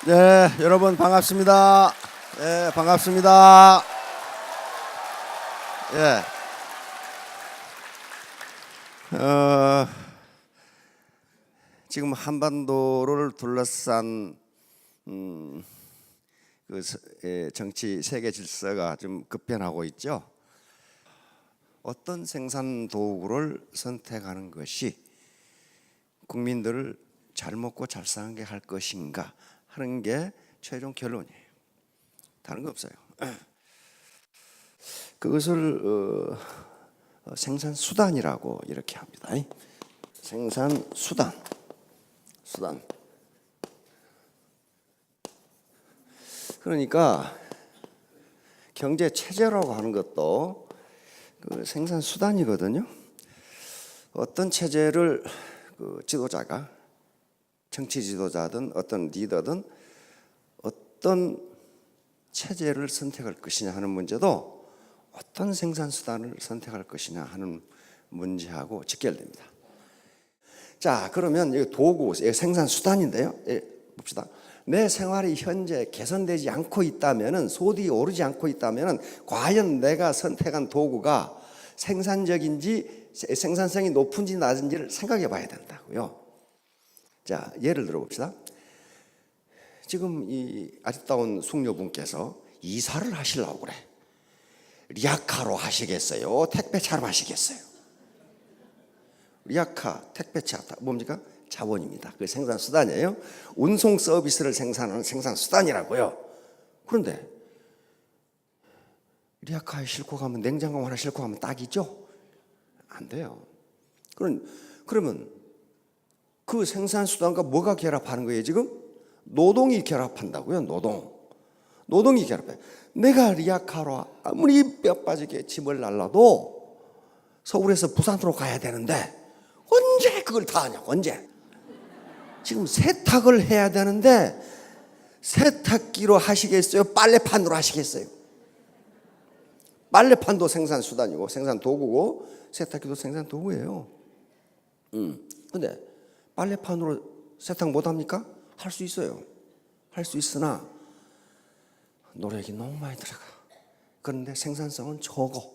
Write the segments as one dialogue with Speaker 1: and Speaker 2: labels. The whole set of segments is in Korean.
Speaker 1: 네, 여러분 반갑습니다. 네, 반갑습니다. 예. 지금 한반도를 둘러싼 정치 세계 질서가 좀 급변하고 있죠. 어떤 생산 도구를 선택하는 것이 국민들을 잘 먹고 잘 살게 할 것인가 하는 게 최종 결론이에요. 다른 거 없어요. 그것을 생산 수단이라고 이렇게 합니다. 생산 수단. 그러니까 경제 체제라고 하는 것도 그 생산 수단이거든요. 어떤 체제를 그 지도자가, 정치 지도자든 어떤 리더든 어떤 체제를 선택할 것이냐 하는 문제도 어떤 생산 수단을 선택할 것이냐 하는 문제하고 직결됩니다. 자, 그러면 이 도구, 생산 수단인데요. 봅시다. 내 생활이 현재 개선되지 않고 있다면은, 소득이 오르지 않고 있다면은 과연 내가 선택한 도구가 생산적인지 생산성이 높은지 낮은지를 생각해 봐야 된다고요. 자, 예를 들어 봅시다. 지금 이 아리따운 숙녀분께서 이사를 하시려고 그래. 리아카로 하시겠어요? 택배차로 하시겠어요? 리아카, 택배차, 뭡니까? 자본입니다. 그 생산 수단이에요. 운송 서비스를 생산하는 생산 수단이라고요. 그런데 리아카에 싣고 가면, 냉장고 하나 싣고 가면 딱이죠? 안 돼요. 그러면 그 생산 수단과 뭐가 결합하는 거예요 지금? 노동이 결합한다고요. 노동이 결합해. 내가 리아카로 아무리 뼈 빠지게 짐을 날라도 서울에서 부산으로 가야 되는데 언제 그걸 다 하냐고. 언제? 지금 세탁을 해야 되는데 세탁기로 하시겠어요? 빨래판으로 하시겠어요? 빨래판도 생산 수단이고 생산 도구고 세탁기도 생산 도구예요. 근데 빨래판으로 세탁 못 합니까? 할 수 있어요. 할 수 있으나 노력이 너무 많이 들어가. 그런데 생산성은 적어.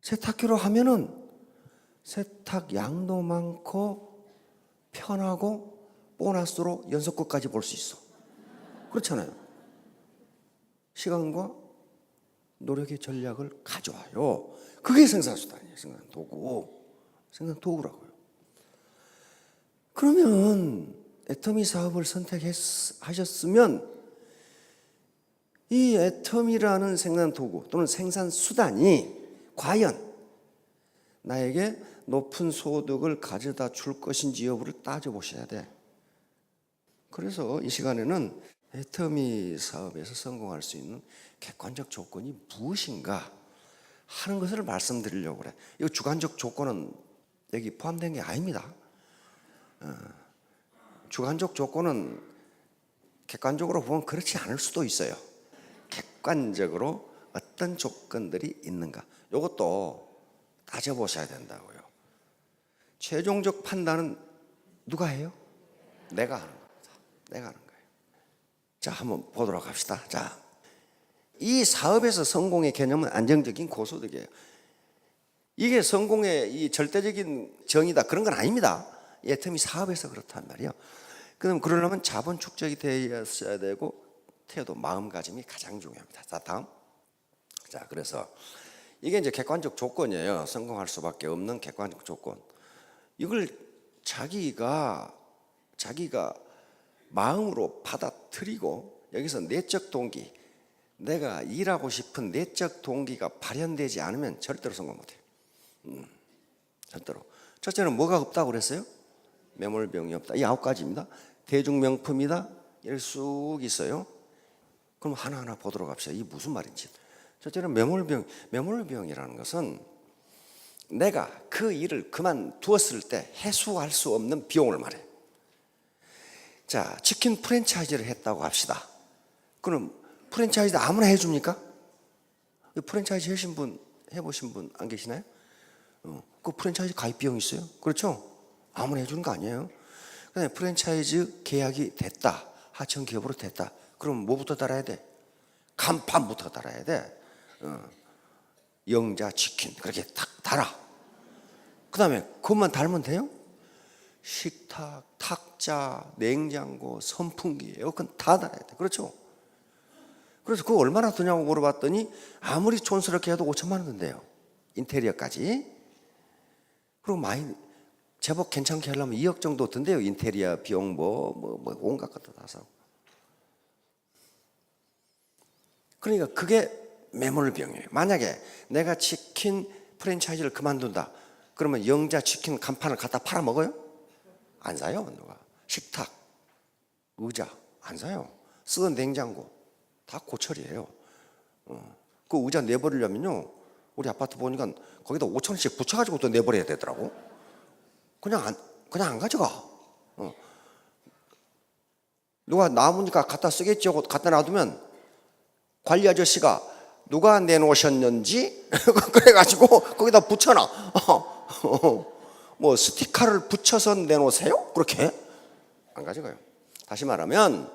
Speaker 1: 세탁기로 하면은 세탁 양도 많고 편하고 보너스로 연속극까지 볼 수 있어. 그렇잖아요. 시간과 노력의 전략을 가져와요. 그게 생산수단이에요. 생산 도구라고요. 그러면 애터미 사업을 선택하셨으면 이 애터미라는 생산 도구 또는 생산 수단이 과연 나에게 높은 소득을 가져다 줄 것인지 여부를 따져보셔야 돼. 그래서 이 시간에는 애터미 사업에서 성공할 수 있는 객관적 조건이 무엇인가 하는 것을 말씀드리려고 그래. 이 주관적 조건은 여기 포함된 게 아닙니다. 주관적 조건은 객관적으로 보면 그렇지 않을 수도 있어요. 객관적으로 어떤 조건들이 있는가, 이것도 따져보셔야 된다고요. 최종적 판단은 누가 해요? 내가 하는 겁니다. 내가 하는 거예요. 자, 한번 보도록 합시다. 자, 이 사업에서 성공의 개념은 안정적인 고소득이에요. 이게 성공의 이 절대적인 정의다 그런 건 아닙니다. 애터미 사업에서 그렇단 말이에요. 그럼 그러려면 자본 축적이 되었어야 되고 태도, 마음가짐이 가장 중요합니다. 자, 다음. 자, 그래서 이게 이제 객관적 조건이에요. 성공할 수밖에 없는 객관적 조건. 이걸 자기가 마음으로 받아들이고, 여기서 내적 동기, 내가 일하고 싶은 내적 동기가 발현되지 않으면 절대로 성공 못해요. 절대로. 첫째는 뭐가 없다고 그랬어요? 매몰병이 없다. 이 9가지입니다. 대중명품이다. 이렇게 쑥 있어요. 그럼 하나하나 보도록 합시다. 이게 무슨 말인지. 첫째는 매몰병이라는 것은 내가 그 일을 그만두었을 때 해소할 수 없는 비용을 말해. 자, 치킨 프랜차이즈를 했다고 합시다. 그럼 프랜차이즈 아무나 해줍니까? 프랜차이즈 해보신 분 안 계시나요? 그 프랜차이즈 가입 비용 있어요. 그렇죠? 아무나 해주는 거 아니에요. 그다음에 프랜차이즈 계약이 됐다. 하청 기업으로 됐다. 그럼 뭐부터 달아야 돼? 간판부터 달아야 돼. 영자 치킨 그렇게 탁 달아. 그다음에 그것만 달면 돼요? 식탁, 탁자, 냉장고, 선풍기, 에어컨 다 달아야 돼. 그렇죠? 그래서 그거 얼마나 드냐고 물어봤더니 아무리 촌스럽게 해도 5천만 원 든대요. 인테리어까지. 그리고 많이 제법 괜찮게 하려면 2억 정도 든대요. 인테리어 비용 뭐 온갖 것도 다 사고. 그러니까 그게 매몰 비용이에요. 만약에 내가 치킨 프랜차이즈를 그만둔다. 그러면 영자 치킨 간판을 갖다 팔아 먹어요? 안 사요. 누가. 식탁, 의자 안 사요. 쓰던 냉장고 다 고철이에요. 그 의자 내버리려면요, 우리 아파트 보니까 거기다 5,000원씩 붙여가지고 또 내버려야 되더라고. 그냥 안 가져가. 누가 남으니까 갖다 쓰겠지 하고 갖다 놔두면 관리 아저씨가 누가 내놓으셨는지 그래가지고 거기다 붙여놔. 뭐 스티커를 붙여서 내놓으세요? 그렇게 안 가져가요. 다시 말하면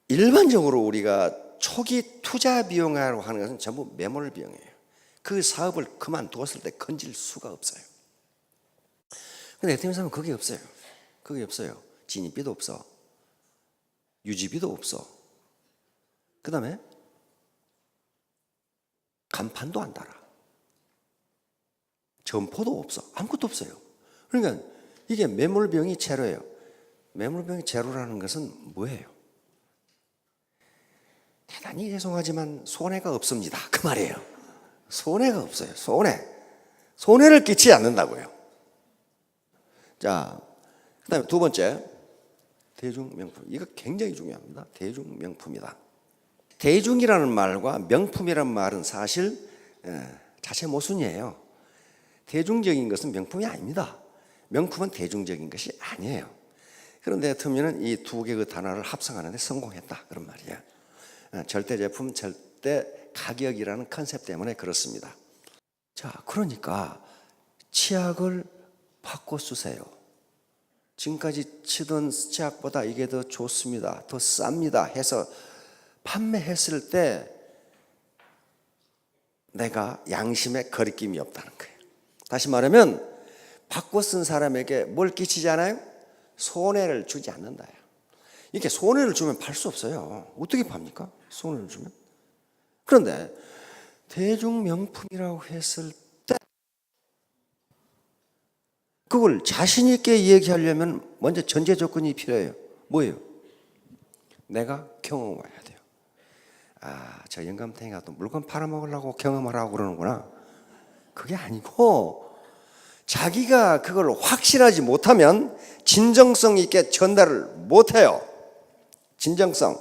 Speaker 1: 일반적으로 우리가 초기 투자 비용이라고 하는 것은 전부 매몰 비용이에요. 그 사업을 그만두었을 때 건질 수가 없어요. 근데 에티엠사는 그게 없어요. 그게 없어요. 진입비도 없어. 유지비도 없어. 그 다음에 간판도 안 달아. 점포도 없어. 아무것도 없어요. 그러니까 이게 매몰비용이 제로예요. 매몰비용이 제로라는 것은 뭐예요? 대단히 죄송하지만 손해가 없습니다. 그 말이에요. 손해가 없어요. 손해를 끼치지 않는다고요. 자, 그 다음에 두 번째, 대중명품. 이거 굉장히 중요합니다. 대중명품이다. 대중이라는 말과 명품이라는 말은 사실 자체 모순이에요. 대중적인 것은 명품이 아닙니다. 명품은 대중적인 것이 아니에요. 그런데 터미는 이 두 개의 그 단어를 합성하는 데 성공했다. 그런 말이에요. 절대 제품, 절대 가격이라는 컨셉 때문에 그렇습니다. 자, 그러니까 치약을 바꿔 쓰세요. 지금까지 치던 치약보다 이게 더 좋습니다. 더 쌉니다. 해서 판매했을 때 내가 양심에 거리낌이 없다는 거예요. 다시 말하면 바꿔 쓴 사람에게 뭘 끼치지 않아요? 손해를 주지 않는다. 이렇게 손해를 주면 팔 수 없어요. 어떻게 팝니까? 손해를 주면. 그런데 대중명품이라고 했을 때 그걸 자신 있게 얘기하려면 먼저 전제 조건이 필요해요. 뭐예요? 내가 경험해야 돼요. 아, 저 영감탱이가 또 물건 팔아먹으려고 경험을 하고 그러는구나. 그게 아니고 자기가 그걸 확실하지 못하면 진정성 있게 전달을 못해요. 진정성.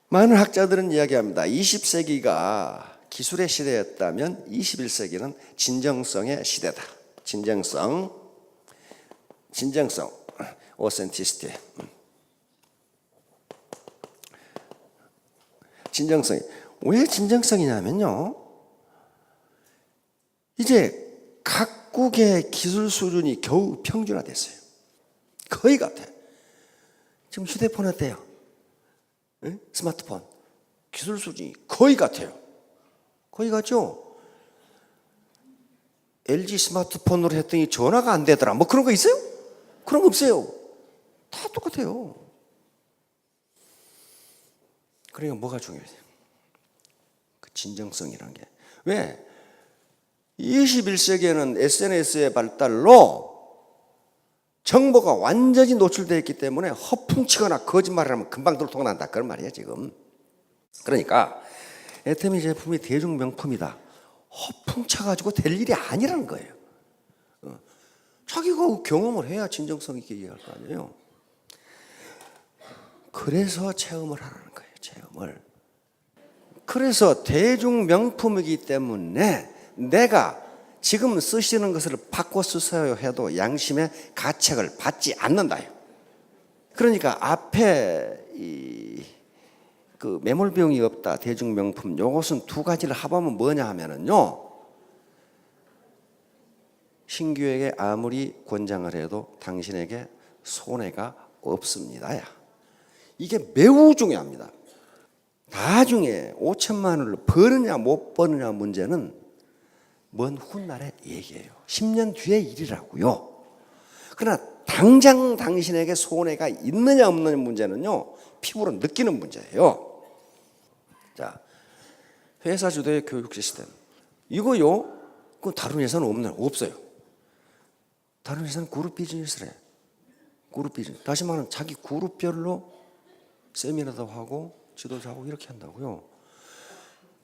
Speaker 1: 많은 학자들은 이야기합니다. 20세기가 기술의 시대였다면 21세기는 진정성의 시대다. 진정성, authenticity. 진정성이. 왜 진정성이냐면요, 이제 각국의 기술 수준이 겨우 평준화됐어요. 거의 같아. 지금 휴대폰 어때요? 응? 스마트폰 기술 수준이 거의 같아요. 거의 같죠? LG 스마트폰으로 했더니 전화가 안 되더라. 뭐 그런 거 있어요? 그런 거 없어요. 다 똑같아요. 그러니까 뭐가 중요해요? 그 진정성이라는 게. 왜? 21세기에는 SNS의 발달로 정보가 완전히 노출되어 있기 때문에 허풍치거나 거짓말을 하면 금방 들통난다. 그런 말이야 지금. 그러니까 애터미 제품이 대중명품이다. 허풍쳐가지고 될 일이 아니라는 거예요. 자기가 경험을 해야 진정성 있게 이해할 거 아니에요. 그래서 체험을 하라는 거예요. 체험을. 그래서 대중명품이기 때문에 내가 지금 쓰시는 것을 바꿔 쓰세요 해도 양심의 가책을 받지 않는다요. 그러니까 앞에 그 매몰 비용이 없다. 대중명품. 요것은 두 가지를 합하면 뭐냐 하면은요, 신규에게 아무리 권장을 해도 당신에게 손해가 없습니다야. 이게 매우 중요합니다. 나중에 5천만 원을 버느냐 못 버느냐 문제는 먼 훗날의 얘기예요. 10년 뒤의 일이라고요. 그러나 당장 당신에게 손해가 있느냐 없느냐 문제는요, 피부로 느끼는 문제예요. 자, 회사 주도의 교육 시스템. 이거요, 그 다른 회사는 없어요. 다른 회사는 그룹 비즈니스를 해. 그룹 비즈니스. 다시 말하면 자기 그룹별로 세미나도 하고 지도자 하고 이렇게 한다고요.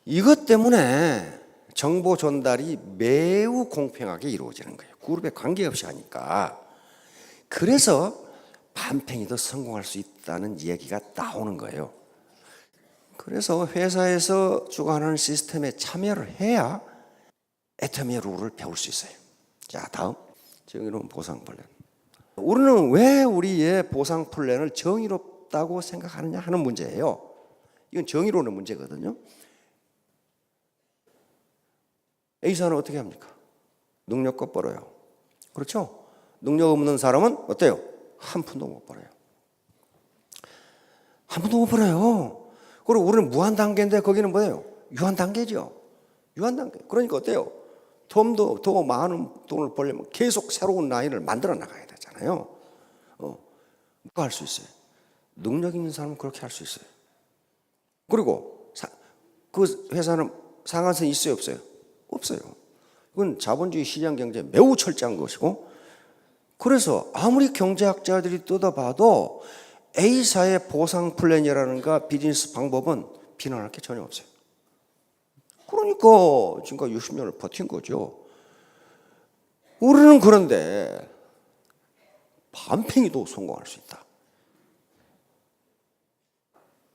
Speaker 1: 이것 때문에 정보 전달이 매우 공평하게 이루어지는 거예요. 그룹에 관계없이 하니까. 그래서 반팽이도 성공할 수 있다는 이야기가 나오는 거예요. 그래서 회사에서 주관하는 시스템에 참여를 해야 애터미의 룰을 배울 수 있어요. 자, 다음. 정의로운 보상 플랜. 우리는 왜 우리의 보상 플랜을 정의롭다고 생각하느냐 하는 문제예요. 이건 정의로운 문제거든요. A사는 어떻게 합니까? 능력껏 벌어요. 그렇죠? 능력 없는 사람은 어때요? 한 푼도 못 벌어요. 한 푼도 못 벌어요. 그리고 우리는 무한 단계인데 거기는 뭐예요? 유한 단계죠. 유한 단계. 그러니까 어때요? 더 많은 돈을 벌려면 계속 새로운 라인을 만들어 나가야 되잖아요. 누가 할 수 있어요? 능력 있는 사람은 그렇게 할 수 있어요. 그리고 그 회사는 상한선이 있어요, 없어요? 없어요. 그건 자본주의 시장 경제에 매우 철저한 것이고, 그래서 아무리 경제학자들이 뜯어봐도 A사의 보상 플랜이라는가 비즈니스 방법은 비난할 게 전혀 없어요. 그러니까 지금까지 60년을 버틴 거죠. 우리는 그런데 반팽이도 성공할 수 있다.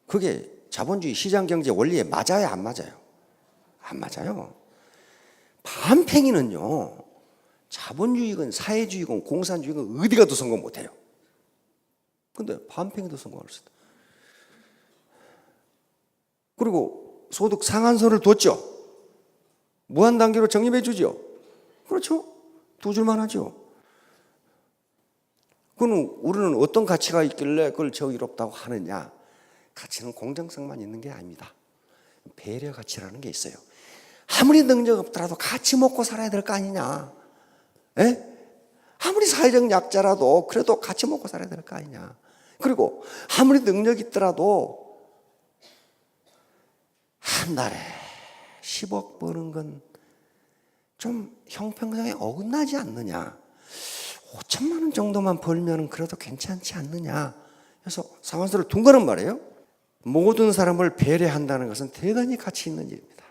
Speaker 1: 그게 자본주의 시장 경제 원리에 맞아요, 안 맞아요? 안 맞아요. 반팽이는요, 자본주의건 사회주의건 공산주의건 어디 가도 성공 못해요. 근데 반팽이도 성공할 수 있다. 그리고 소득 상한선을 뒀죠. 무한 단계로 적립해 주죠. 그렇죠? 두 줄만 하죠. 그럼 우리는 어떤 가치가 있길래 그걸 정의롭다고 하느냐? 가치는 공정성만 있는 게 아닙니다. 배려 가치라는 게 있어요. 아무리 능력 없더라도 같이 먹고 살아야 될 거 아니냐? 에? 아무리 사회적 약자라도 그래도 같이 먹고 살아야 될 거 아니냐? 그리고 아무리 능력 있더라도 한 달에 10억 버는 건 좀 형평성에 어긋나지 않느냐? 5천만 원 정도만 벌면 그래도 괜찮지 않느냐? 그래서 상한선을 둔 거란 말이에요. 모든 사람을 배려한다는 것은 대단히 가치 있는 일입니다.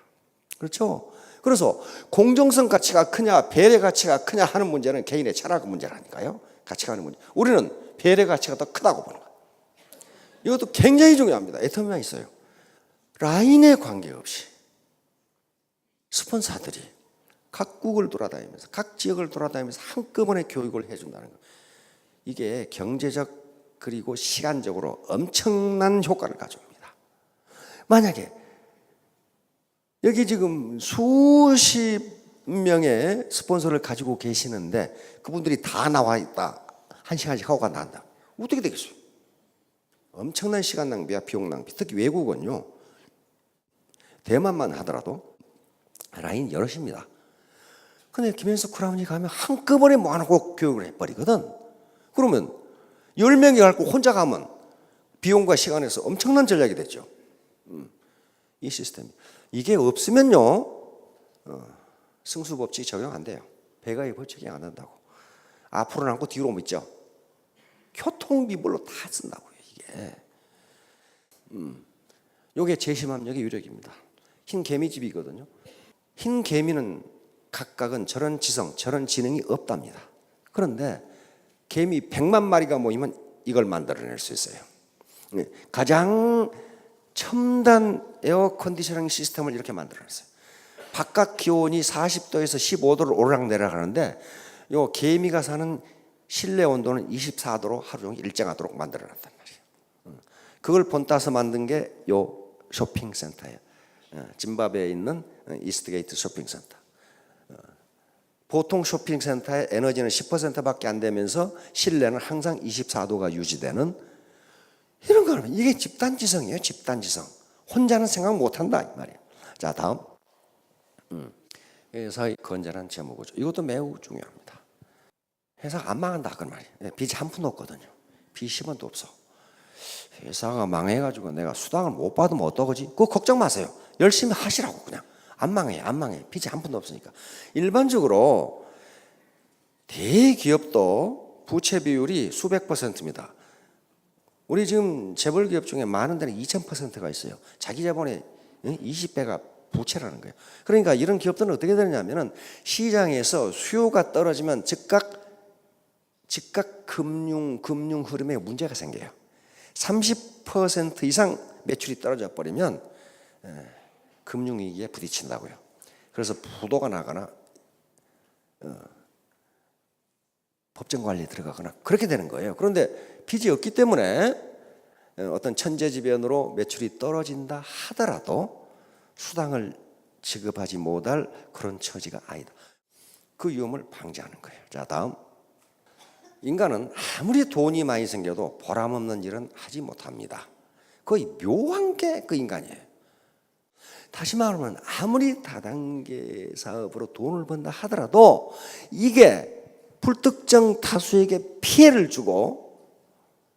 Speaker 1: 그렇죠? 그래서 공정성 가치가 크냐 배려 가치가 크냐 하는 문제는 개인의 철학 문제라니까요. 가치가 하는 문제. 우리는 배려 가치가 더 크다고 보는 거예요. 이것도 굉장히 중요합니다. 애터미가 있어요. 라인에 관계없이 스폰서들이 각국을 돌아다니면서 각 지역을 돌아다니면서 한꺼번에 교육을 해준다는 거. 이게 경제적 그리고 시간적으로 엄청난 효과를 가져옵니다. 만약에 여기 지금 수십 명의 스폰서를 가지고 계시는데 그분들이 다 나와 있다. 한 시간씩 하고 간다. 어떻게 되겠어요? 엄청난 시간 낭비와 비용 낭비. 특히 외국은요. 대만만 하더라도 라인 여럿입니다. 근데 김현석 크라운이 가면 한꺼번에 모아놓고 교육을 해버리거든. 그러면 10명이 가고 혼자 가면 비용과 시간에서 엄청난 전략이 됐죠. 이 시스템. 이게 없으면요. 승수법칙 적용 안 돼요. 배가의 법칙이 안 된다고. 앞으로 남고 뒤로 오면 있죠. 교통비별로 다 쓴다고요. 이게. 요게 제심압력의 유력입니다. 흰 개미집이거든요. 흰 개미는 각각은 저런 지성, 저런 지능이 없답니다. 그런데 개미 100만 마리가 모이면 이걸 만들어낼 수 있어요. 가장 첨단 에어컨디셔닝 시스템을 이렇게 만들어냈어요. 바깥 기온이 40도에서 15도를 오르락내리락 하는데 요 개미가 사는 실내 온도는 24도로 하루 종일 일정하도록 만들어놨단 말이에요. 그걸 본따서 만든 게 요 쇼핑센터예요. 짐바브웨에 있는 이스트게이트 쇼핑센터. 보통 쇼핑센터의 에너지는 10%밖에 안 되면서 실내는 항상 24도가 유지되는 이런 거는 이게 집단지성이에요. 집단지성. 혼자는 생각 못한다 이 말이에요. 자, 다음 회사의 건전한 재무구조. 이것도 매우 중요합니다. 회사가 안 망한다 그런 말이에요. 빚이 한 푼도 없거든요. 빚 10원도 없어. 회사가 망해가지고 내가 수당을 못 받으면 어떡하지? 그거 걱정 마세요. 열심히 하시라고 그냥. 안 망해, 안 망해. 빚이 한 푼도 없으니까. 일반적으로 대기업도 부채 비율이 수백 %입니다. 우리 지금 재벌 기업 중에 많은 데는 2000%가 있어요. 자기 자본의 20배가 부채라는 거예요. 그러니까 이런 기업들은 어떻게 되느냐면은 시장에서 수요가 떨어지면 즉각 금융 흐름에 문제가 생겨요. 30% 이상 매출이 떨어져 버리면 금융위기에 부딪힌다고요. 그래서 부도가 나거나 법정관리에 들어가거나 그렇게 되는 거예요. 그런데 빚이 없기 때문에 어떤 천재지변으로 매출이 떨어진다 하더라도 수당을 지급하지 못할 그런 처지가 아니다. 그 위험을 방지하는 거예요. 자, 다음. 인간은 아무리 돈이 많이 생겨도 보람없는 일은 하지 못합니다. 거의 묘한 게 그 인간이에요. 다시 말하면 아무리 다단계 사업으로 돈을 번다 하더라도 이게 불특정 다수에게 피해를 주고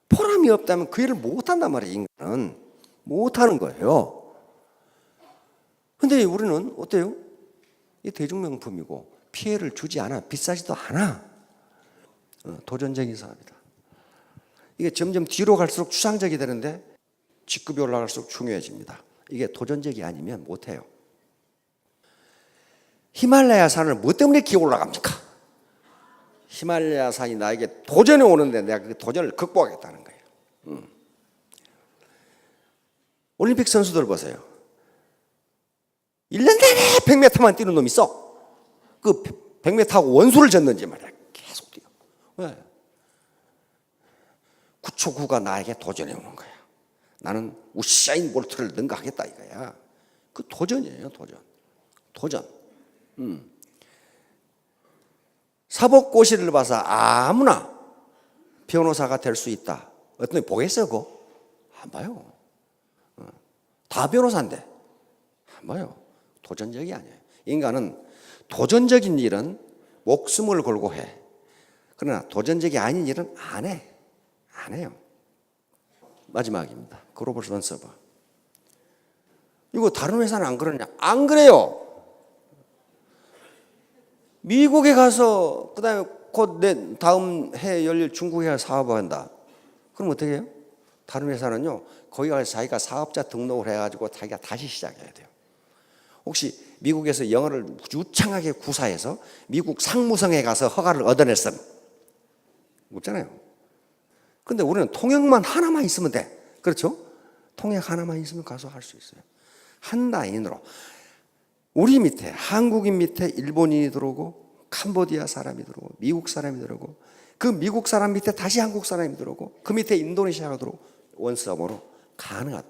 Speaker 1: 보람이 없다면 그 일을 못한단 말이에요. 인간은 못하는 거예요. 근데 우리는 어때요? 이 대중명품이고 피해를 주지 않아. 비싸지도 않아. 도전적인 사업이다. 이게 점점 뒤로 갈수록 추상적이 되는데 직급이 올라갈수록 중요해집니다. 이게 도전적이 아니면 못해요. 히말라야 산을 뭐 때문에 기어 올라갑니까? 히말라야 산이 나에게 도전이 오는데 내가 그 도전을 극복하겠다는 거예요. 올림픽 선수들 보세요. 1년 내내 100m만 뛰는 놈이 있어. 그 100m하고 원수를 졌는지 말이야. 계속 뛰어. 왜? 9초 9가 나에게 도전해 오는 거야. 나는 우사인 볼트를 능가하겠다 이거야. 그 도전이에요. 도전. 사법고시를 봐서 아무나 변호사가 될 수 있다. 어떤 놈이 보겠어요 그거? 안 봐요. 다 변호사인데 안 봐요. 도전적이 아니에요. 인간은 도전적인 일은 목숨을 걸고 해. 그러나 도전적이 아닌 일은 안 해요. 마지막입니다. 글로벌 선서버. 이거 다른 회사는 안 그러냐? 안 그래요. 미국에 가서 그다음에 곧 내 다음 해 열릴 중국에 가서 사업을 한다. 그럼 어떻게 해요? 다른 회사는요. 거기 가서 자기가 사업자 등록을 해가지고 자기가 다시 시작해야 돼요. 혹시 미국에서 영어를 유창하게 구사해서 미국 상무성에 가서 허가를 얻어냈음? 없잖아요. 근데 우리는 통역만 하나만 있으면 돼. 그렇죠? 통역 하나만 있으면 가서 할 수 있어요. 한 라인으로. 우리 밑에, 한국인 밑에 일본인이 들어오고, 캄보디아 사람이 들어오고, 미국 사람이 들어오고, 그 미국 사람 밑에 다시 한국 사람이 들어오고, 그 밑에 인도네시아가 들어오고, 원서버로 가능하다.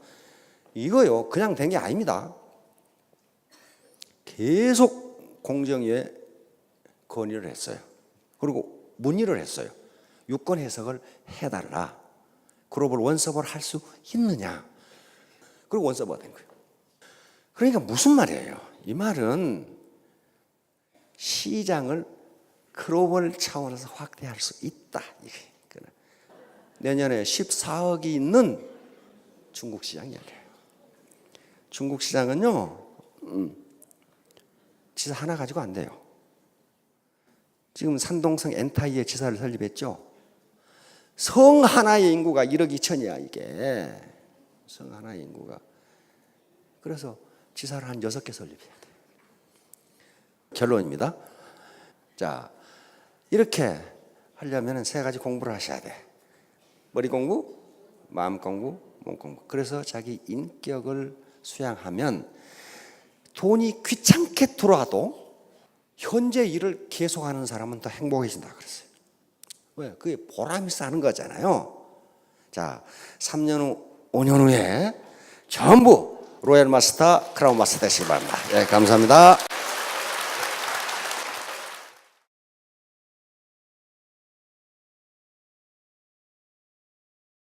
Speaker 1: 이거요, 그냥 된 게 아닙니다. 계속 공정위에 건의를 했어요. 그리고 문의를 했어요. 유권 해석을 해달라. 글로벌 원서버를 할 수 있느냐. 그리고 원서버가 된 거예요. 그러니까 무슨 말이에요? 이 말은 시장을 글로벌 차원에서 확대할 수 있다. 내년에 14억이 있는 중국 시장 이야기예요. 중국 시장은요, 지사 하나 가지고 안 돼요. 지금 산동성 엔타이의 지사를 설립했죠. 성 하나의 인구가 1억 2천이야 이게. 성 하나의 인구가. 그래서 지사를 한 6개 설립해야 돼. 결론입니다. 자, 이렇게 하려면 3가지 공부를 하셔야 돼. 머리 공부, 마음 공부, 몸 공부. 그래서 자기 인격을 수양하면 돈이 귀찮게 들어와도 현재 일을 계속하는 사람은 더 행복해진다 그랬어요. 왜? 그게 보람이 싸는 거잖아요. 자, 3년 후, 5년 후에 전부 로얄 마스터, 크라운 마스터 되시기 바랍니다. 예, 감사합니다.